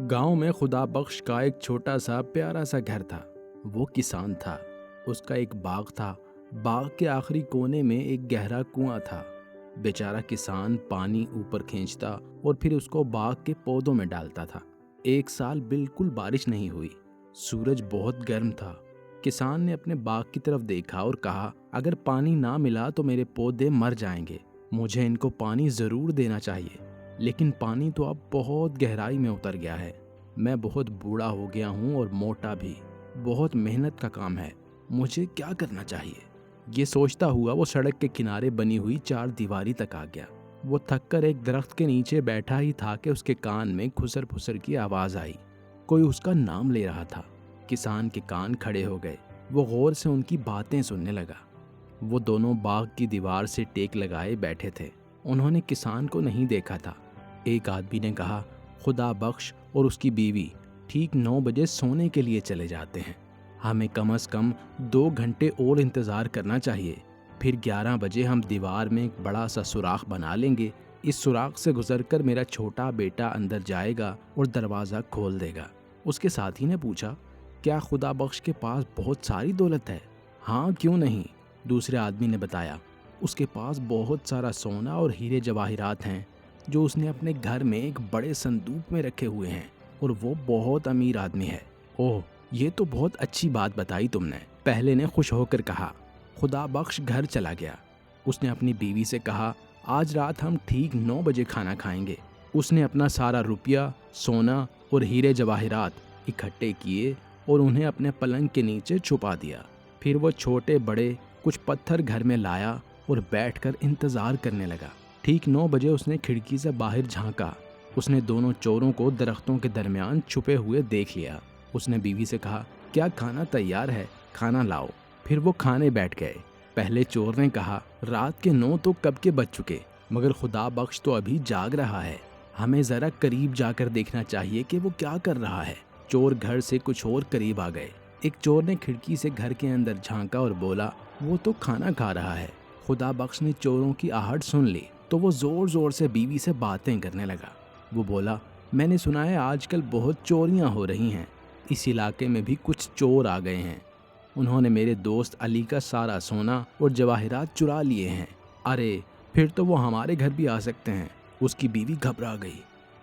गांव में खुदा बख्श का एक छोटा सा प्यारा सा घर था। वो किसान था। उसका एक बाग था। बाग के आखिरी कोने में एक गहरा कुआं था। बेचारा किसान पानी ऊपर खींचता और फिर उसको बाग के पौधों में डालता था। एक साल बिल्कुल बारिश नहीं हुई। सूरज बहुत गर्म था। किसान ने अपने बाग की तरफ देखा और कहा, अगर पानी ना मिला तो मेरे पौधे मर जाएंगे। मुझे इनको पानी जरूर देना चाहिए, लेकिन पानी तो अब बहुत गहराई में उतर गया है। मैं बहुत बूढ़ा हो गया हूँ और मोटा भी। बहुत मेहनत का काम है। मुझे क्या करना चाहिए? ये सोचता हुआ वो सड़क के किनारे बनी हुई चार दीवारी तक आ गया। वो थककर एक दरख्त के नीचे बैठा ही था कि उसके कान में खुसर फुसर की आवाज आई। कोई उसका नाम ले रहा था। किसान के कान खड़े हो गए। वो गौर से उनकी बातें सुनने लगा। वो दोनों बाग की दीवार से टेक लगाए बैठे थे। उन्होंने किसान को नहीं देखा था। एक आदमी ने कहा, खुदा बख्श और उसकी बीवी ठीक 9 बजे सोने के लिए चले जाते हैं। हमें कम से कम 2 घंटे और इंतज़ार करना चाहिए। फिर 11 बजे हम दीवार में एक बड़ा सा सुराख बना लेंगे। इस सुराख से गुजरकर मेरा छोटा बेटा अंदर जाएगा और दरवाज़ा खोल देगा। उसके साथी ने पूछा, क्या खुदा बख्श के पास बहुत सारी दौलत है? हाँ, क्यों नहीं, दूसरे आदमी ने बताया। उसके पास बहुत सारा सोना और हीरे जवाहिरात हैं जो उसने अपने घर में एक बड़े संदूक में रखे हुए हैं, और वो बहुत अमीर आदमी है। ओह, ये तो बहुत अच्छी बात बताई तुमने, पहले ने खुश होकर कहा। खुदा बख्श घर चला गया। उसने अपनी बीवी से कहा, आज रात हम ठीक 9 बजे खाना खाएंगे। उसने अपना सारा रुपया, सोना और हीरे जवाहिरात इकट्ठे किए और उन्हें अपने पलंग के नीचे छुपा दिया। फिर वो छोटे बड़े कुछ पत्थर घर में लाया और बैठकर इंतजार करने लगा। ठीक 9 बजे उसने खिड़की से बाहर झांका। उसने दोनों चोरों को दरख्तों के दरमियान छुपे हुए देख लिया। उसने बीवी से कहा, क्या खाना तैयार है? खाना लाओ। फिर वो खाने बैठ गए। पहले चोर ने कहा, रात के 9 तो कब के बज चुके, मगर खुदा बख्श तो अभी जाग रहा है। हमें जरा करीब जाकर देखना चाहिए कि वो क्या कर रहा है। चोर घर से कुछ और करीब आ गए। एक चोर ने खिड़की से घर के अंदर झांका और बोला, वो तो खाना खा रहा है। खुदा बख्श ने चोरों की आहट सुन ली तो वो जोर जोर से बीवी से बातें करने लगा। वो बोला, मैंने सुना है आजकल बहुत चोरियां हो रही हैं। इस इलाके में भी कुछ चोर आ गए हैं। उन्होंने मेरे दोस्त अली का सारा सोना और जवाहिरात चुरा लिए हैं। अरे, फिर तो वो हमारे घर भी आ सकते हैं। उसकी बीवी घबरा गई।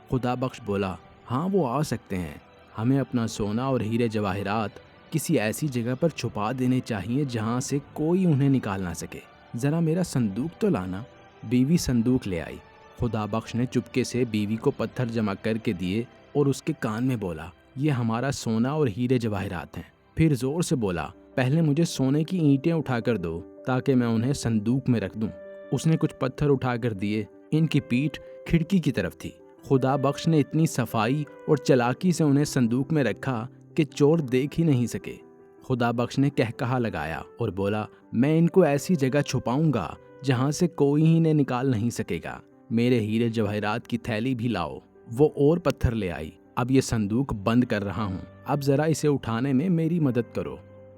खुदा बख्श बोला, हाँ, वो आ सकते हैं। हमें अपना सोना और हीरे जवाहिरात किसी ऐसी जगह पर छुपा देने चाहिए जहाँ से कोई उन्हें निकाल ना सके। ज़रा मेरा संदूक तो लाना। बीवी संदूक ले आई। खुदा बख्श ने चुपके से बीवी को पत्थर जमा करके दिए और उसके कान में बोला, ये हमारा सोना और हीरे जवाहिरात हैं। फिर जोर से बोला, पहले मुझे सोने की ईंटें उठाकर दो ताकि मैं उन्हें संदूक में रख दूं। उसने कुछ पत्थर उठाकर दिए। इनकी पीठ खिड़की की तरफ थी। खुदा बख्श ने इतनी सफाई और चालाकी से उन्हें संदूक में रखा कि चोर देख ही नहीं सके। खुदा बख्श ने कहकहा लगाया और बोला, मैं इनको ऐसी जगह छुपाऊंगा जहां से कोई ही इन्हें निकाल नहीं सकेगा। मेरे हीरे जवाहिरात की थैली भी लाओ। वो और पत्थर ले आई। अब ये संदूक बंद कर रहा हूँ। अब जरा इसे उठाने में मेरी मदद करो।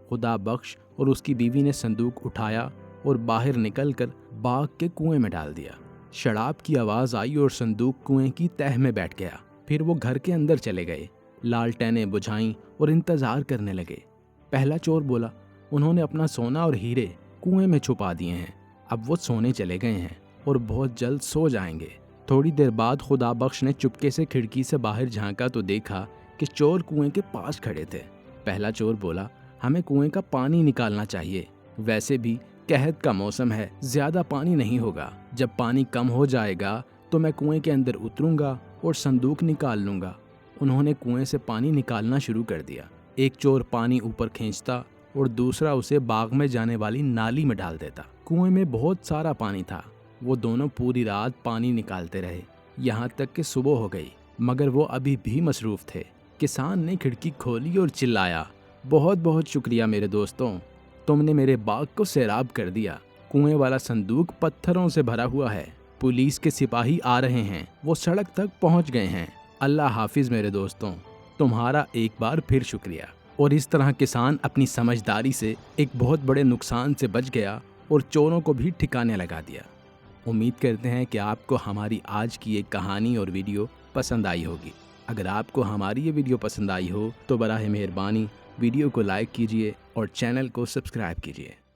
खुदा बख्श और उसकी बीवी ने संदूक उठाया और बाहर निकलकर बाग के कुएं में डाल दिया। शराब की आवाज आई और संदूक कुएं की तह में बैठ गया। फिर वो घर के अंदर चले गए। लालटेनें बुझाईं और इंतजार करने लगे। पहला चोर बोला, उन्होंने अपना सोना और हीरे कुएं में छुपा दिए हैं। अब वो सोने चले गए हैं और बहुत जल्द सो जाएंगे। थोड़ी देर बाद खुदा बख्श ने चुपके से खिड़की से बाहर झांका तो देखा कि चोर कुएं के पास खड़े थे। पहला चोर बोला, हमें कुएं का पानी निकालना चाहिए। वैसे भी कहत का मौसम है, ज्यादा पानी नहीं होगा। जब पानी कम हो जाएगा तो मैं कुएं के अंदर उतरूंगा और संदूक निकाल लूंगा। उन्होंने कुएं से पानी निकालना शुरू कर दिया। एक चोर पानी ऊपर खींचता और दूसरा उसे बाग में जाने वाली नाली में डाल देता। कुएं में बहुत सारा पानी था। वो दोनों पूरी रात पानी निकालते रहे, यहाँ तक कि सुबह हो गई, मगर वो अभी भी मसरूफ थे। किसान ने खिड़की खोली और चिल्लाया, बहुत बहुत शुक्रिया मेरे दोस्तों, तुमने मेरे बाग को सैराब कर दिया। कुएं वाला संदूक पत्थरों से भरा हुआ है। पुलिस के सिपाही आ रहे हैं, वो सड़क तक पहुंच गए हैं। अल्लाह हाफिज मेरे दोस्तों, तुम्हारा एक बार फिर शुक्रिया। और इस तरह किसान अपनी समझदारी से एक बहुत बड़े नुकसान से बच गया और चोरों को भी ठिकाने लगा दिया। امید کرتے ہیں کہ آپ کو ہماری آج کی یہ کہانی اور ویڈیو پسند آئی ہوگی۔ اگر آپ کو ہماری یہ ویڈیو پسند آئی ہو تو براہ مہربانی ویڈیو کو لائک کیجیے اور چینل کو سبسکرائب کیجیے۔